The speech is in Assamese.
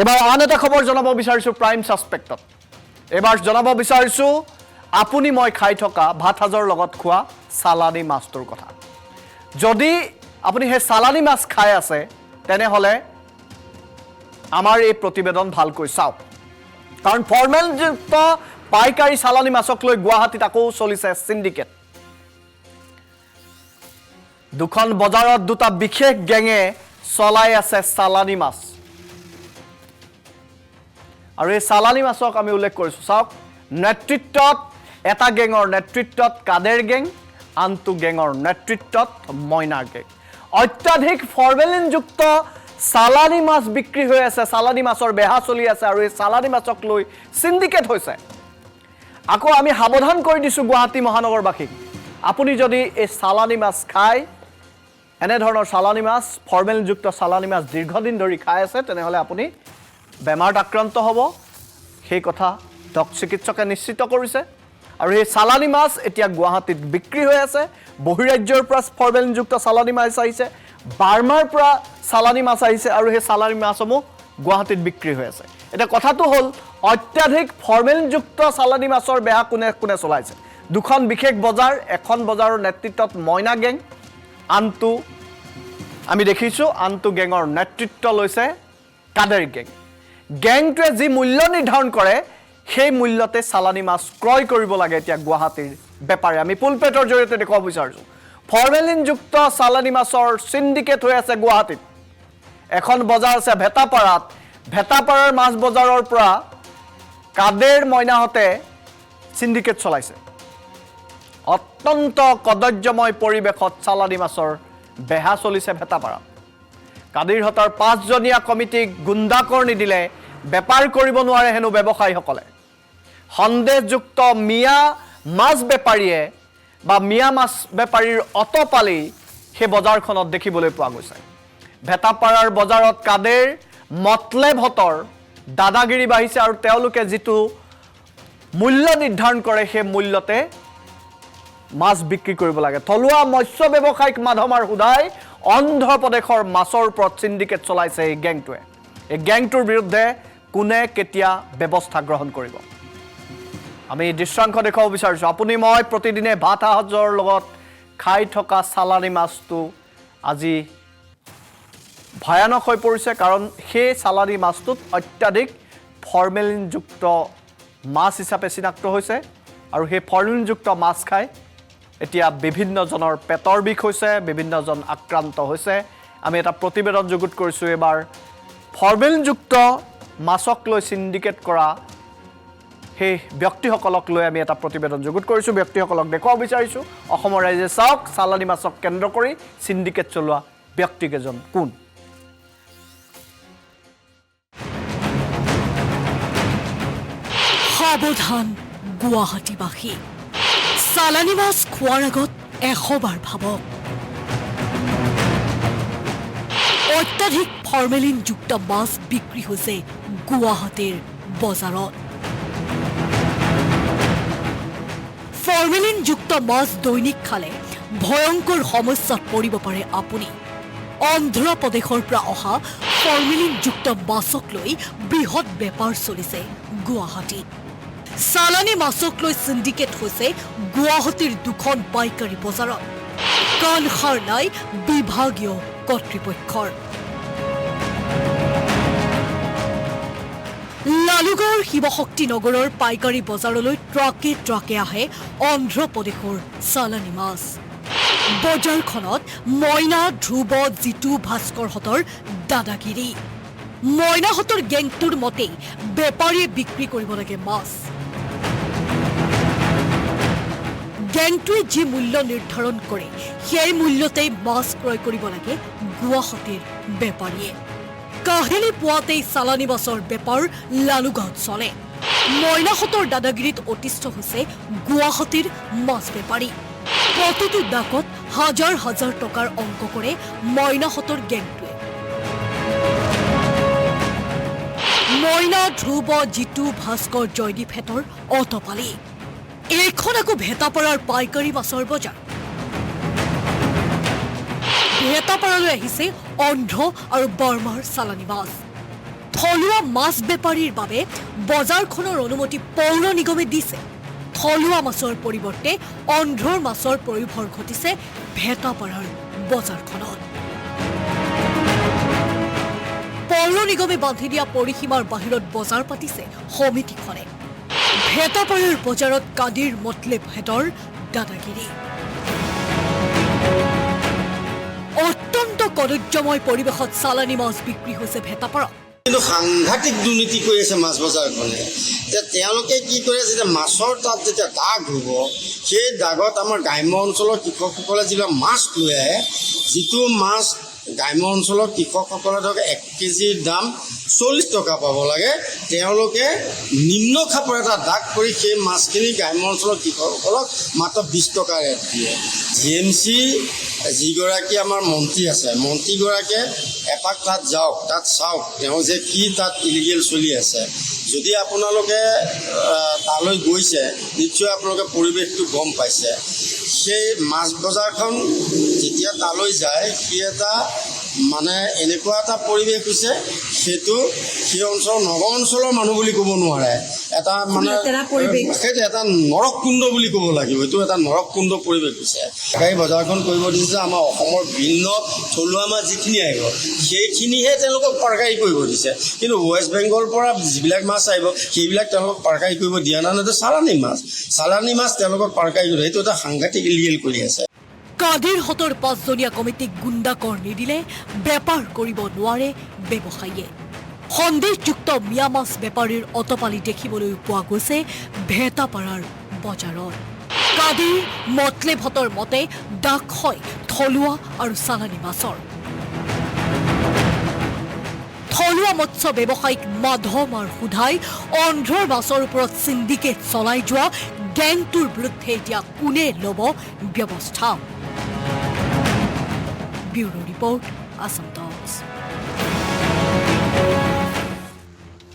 এবাৰ আন এটা খবৰ জনাব বিচাৰিছোঁ প্ৰাইম ছাছপেক্টত এবাৰ জনাব বিচাৰিছোঁ আপুনি মই খাই থকা ভাত সাজৰ লগত খোৱা চালানী মাছটোৰ কথা যদি আপুনি হে চালানী মাছ খাই আছে তেনেহলে আমাৰ এই প্ৰতিবেদন ভালকৈ চাওক কাৰণ ফৰ্মেলযুক্ত পাইকাৰী চালানী মাছক লৈ গুৱাহাটীত আকৌ চলিছে সিন্ডিকেট দুখন বজাৰত দুটা বিশেষ গেঙে চলাই আছে চালানী মাছ আৰু এই চালানী মাছক আমি উল্লেখ কৰিছোঁ চাওক নেতৃত্বত এটা গেঙৰ নেতৃত্বত কাদেৰ গেং আনটো গেঙৰ নেতৃত্বত মইনা গেং অত্যাধিক ফৰ্মেলিনযুক্ত চালানী মাছ বিক্ৰী হৈ আছে চালানী মাছৰ বেহা চলি আছে আৰু এই চালানী মাছক লৈ সিন্ডিকেট হৈছে আকৌ আমি সাৱধান কৰি দিছোঁ গুৱাহাটী মহানগৰবাসীক আপুনি যদি এই চালানী মাছ খায় এনে ধৰণৰ চালানী মাছ ফৰ্মেলযুক্ত চালানী মাছ দীৰ্ঘদিন ধৰি খাই আছে তেনেহলে আপুনি বেমাৰত আক্ৰান্ত হ'ব সেই কথা ডক চিকিৎসকে নিশ্চিত কৰিছে আৰু এই চালানী মাছ এতিয়া গুৱাহাটীত বিক্ৰী হৈ আছে বহিৰাজ্যৰ পৰা ফৰ্মেলযুক্ত চালানী মাছ আহিছে বাৰ্মাৰ পৰা চালানী মাছ আহিছে আৰু সেই চালানী মাছসমূহ গুৱাহাটীত বিক্ৰী হৈ আছে এটা কথাটো হ'ল অত্যাধিক ফৰ্মেলযুক্ত চালানী মাছৰ বেহা কোনে কোনে চলাইছে দুখন বিশেষ বজাৰ এখন বজাৰৰ নেতৃত্বত মইনা গেং আনটো আমি দেখিছোঁ আনটো গেঙৰ নেতৃত্ব লৈছে কাদেৰ গেং গেংটোৱে যি মূল্য নিৰ্ধাৰণ কৰে সেই মূল্যতে চালানী মাছ ক্ৰয় কৰিব লাগে এতিয়া গুৱাহাটীৰ বেপাৰী আমি পুলপেটৰ জৰিয়তে দেখুৱাব বিচাৰিছোঁ ফৰ্মেলিনযুক্ত চালানী মাছৰ সিন্ডিকেট হৈ আছে গুৱাহাটীত এখন বজাৰ আছে ভেটাপাৰাৰ মাছ বজাৰৰ পৰা কাদেৰ মইনাহতে সিন্ডিকেট চলাইছে অত্যন্ত কদৰ্যময় পৰিৱেশত চালানী মাছৰ বেহা চলিছে ভেটাপাৰাত কাদিৰহতৰ 5জনীয়া কমিটিক গুণ্ডাকৰ্ণী দিলে বেপাৰ কৰিব নোৱাৰে হেনো ব্যৱসায়ীসকলে সন্দেহযুক্ত মিয়া মাছ বেপাৰীয়ে বা মিয়া মাছ বেপাৰীৰ অটপালি সেই বজাৰখনত দেখিবলৈ পোৱা গৈছে ভেটাপাৰাৰ বজাৰত কাদেৰ মতলেবহতৰ দাদাগিৰি বাঢ়িছে আৰু তেওঁলোকে যিটো মূল্য নিৰ্ধাৰণ কৰে সেই মূল্যতে মাছ বিক্ৰী কৰিব লাগে থলুৱা মৎস্য ব্যৱসায়িক মাধমাৰ হুদাই অন্ধ্ৰ প্ৰদেশৰ মাছৰ ওপৰত সিন্ডিকেট চলাইছে এই গেংটোৱে এই গেংটোৰ বিৰুদ্ধে কোনে কেতিয়া ব্যৱস্থা গ্ৰহণ কৰিব আমি দৃশ্যাংশ দেখুৱাব বিচাৰিছোঁ আপুনি মই প্ৰতিদিনে ভাত সাজৰ লগত খাই থকা চালানী মাছটো আজি ভয়ানক হৈ পৰিছে কাৰণ সেই চালানী মাছটোত অত্যাধিক ফৰ্মেলিনযুক্ত মাছ হিচাপে চিনাক্ত হৈছে আৰু সেই ফৰ্মেলিনযুক্ত মাছ খাই এতিয়া বিভিন্নজনৰ পেটৰ বিষ হৈছে বিভিন্নজন আক্ৰান্ত হৈছে আমি এটা প্ৰতিবেদন যুগুত কৰিছোঁ এবাৰ ফৰ্মেলিনযুক্ত মাছক লৈ সিন্ডিকেট কৰা সেই ব্যক্তিসকলক লৈ আমি এটা প্ৰতিবেদন যুগুত কৰিছোঁ ব্যক্তিসকলক দেখুৱাব বিচাৰিছোঁ অসমৰ ৰাইজে চাওক চালানী মাছক কেন্দ্ৰ কৰি সিন্ডিকেট চলোৱা ব্যক্তিকেইজন কোন সাৱধান গুৱাহাটীবাসী চালানী মাছ খোৱাৰ আগত 100 বাৰ ভাবক অত্যাধিক ফৰ্মেলিনযুক্ত মাছ বিক্ৰী হৈছে গুৱাহাটীৰ বজাৰত ফৰ্মেলিনযুক্ত মাছ দৈনিক খালে ভয়ংকৰ সমস্যাত পৰিব পাৰে আপুনি অন্ধ্ৰ প্ৰদেশৰ পৰা অহা ফৰ্মেলিনযুক্ত মাছক লৈ বৃহৎ বেপাৰ চলিছে গুৱাহাটীত চালানী মাছক লৈ সিন্ডিকেট হৈছে গুৱাহাটীৰ দুখন পাইকাৰী বজাৰত কাণ সাৰ নাই বিভাগীয় কৰ্তৃপক্ষৰ লালুগড় শিৱশক্তি নগৰৰ পাইকাৰী বজাৰলৈ ট্ৰাকে ট্ৰাকে আহে অন্ধ্ৰ প্ৰদেশৰ চালানী মাছ বজাৰখনত মইনা ধ্ৰুৱ জিতু ভাস্কৰহতৰ দাদাগিৰি মইনাহতৰ গেংটোৰ মতেই বেপাৰীয়ে বিক্ৰী কৰিব লাগে মাছ গেংটোৱে যি মূল্য নিৰ্ধাৰণ কৰে সেই মূল্যতেই মাছ ক্ৰয় কৰিব লাগে গুৱাহাটীৰ বেপাৰীয়ে কাহিনী পোৱাতেই চালানী মাছৰ বেপাৰ লালুগাঁৱত চলে মইনাহতৰ দাদাগিৰিত অতিষ্ঠ হৈছে গুৱাহাটীৰ মাছ বেপাৰী প্ৰতিটো ডাকত হাজাৰ হাজাৰ টকাৰ অংক কৰে মইনাহতৰ গেংটোৱে মইনা ধ্ৰুৱ জিতু ভাস্কৰ জয়দীপহেঁতৰ অটপালি এইখন আকৌ ভেটাপাৰাৰ পাইকাৰী মাছৰ বজাৰ ভেটাপাৰালৈ আহিছে অন্ধ্ৰ আৰু বাৰ্মাৰ চালানী মাছ থলুৱা মাছ বেপাৰীৰ বাবে বজাৰখনৰ অনুমতি পৌৰ নিগমে দিছে। থলুৱা মাছৰ পৰিৱৰ্তে অন্ধ্ৰৰ মাছৰ প্ৰয়োভৰ ঘটিছে ভেটাপাৰাৰ বজাৰখনত। পৌৰ নিগমে বান্ধি দিয়া পৰিসীমাৰ বাহিৰত বজাৰ পাতিছে সমিতিখনে। ভেটাপাৰাৰ বজাৰত কাদিৰ মতলেব হেতৰ দাদাগিৰি। অত্যন্ত কদৰ্যময় পৰিৱেশত চালানী মাছ বিক্ৰী হৈছে ভেটাপাৰাত। কিন্তু সাংঘাতিক দুৰ্নীতি কৰি আছে মাছ বজাৰখনে। যে তেওঁলোকে কি কৰে, যেতিয়া মাছৰ তাত যেতিয়া দাগ হ'ব, সেই দাগত আমাৰ গ্ৰাম্য অঞ্চলৰ কৃষকসকলে যিবিলাক মাছ লৈ আহে, যিটো মাছ গ্ৰাম্য অঞ্চলৰ কৃষকসকলে ধৰক 1 কেজিৰ দাম 40 টকা পাব লাগে, তেওঁলোকে নিম্ন খাপৰ এটা দাগ কৰি সেই মাছখিনি গ্ৰাম্য অঞ্চলৰ কৃষকসকলক মাত্ৰ 20 টকা ৰেট দিয়ে। GMC যিগৰাকী আমাৰ মন্ত্ৰী আছে, মন্ত্ৰীগৰাকীয়ে এপাক তাত যাওক, তাত চাওক তেওঁ যে কি তাত ইলিগেল চলি আছে। যদি আপোনালোকে তালৈ গৈছে, নিশ্চয় আপোনালোকে পৰিৱেশটো গম পাইছে। সেই মাছ বজাৰখন যেতিয়া তালৈ যায়, সি এটা মানে এনেকুৱা এটা পৰিৱেশ হৈছে, সেইটো সেই অঞ্চলৰ নগৰ অঞ্চলৰ মানুহ বুলি ক'ব নোৱাৰে। এটা মানে সেইটো এটা নৰককুণ্ড বুলি ক'ব লাগিব। এইটো এটা নৰককুণ্ড পৰিৱেশ হৈছে। এই বজাৰখন কৰিব দিছে আমাৰ অসমৰ ভিন্ন থলুৱা মাছ যিখিনি আহিব, সেইখিনিহে তেওঁলোকক পাৰকাৰী কৰিব দিছে। কিন্তু ৱেষ্ট বেংগলৰ পৰা যিবিলাক মাছ আহিব, সেইবিলাক তেওঁলোকক পাৰকাৰী কৰিব দিয়া নাই। এইটো চালানী মাছ তেওঁলোকক পাৰকাৰী কৰিব, সেইটো এটা সাংঘাতিক ইলিগেল কৰি আছে। কাদিৰ হতৰ 5জনীয়া কমিটিক গুণ্ডাকৰ নিদিলে বেপাৰ কৰিব নোৱাৰে ব্যৱসায়ীয়ে। সন্দেহযুক্ত মিয়া মাছ বেপাৰীৰ অতপালি দেখিবলৈ পোৱা গৈছে ভেটাপাৰাৰ বজাৰত। কাদিৰ মতলেব হতৰ মতে দাগ হয় থলুৱা আৰু চালানী মাছৰ। থলুৱা মৎস্য ব্যৱসায়িক মাধমাৰ সোধাই অন্ধ্ৰৰ মাছৰ ওপৰত সিন্ডিকেট চলাই যোৱা গেংটোৰ বিৰুদ্ধে এতিয়া কোনে ল'ব ব্যৱস্থা? Bureau report, Assam times.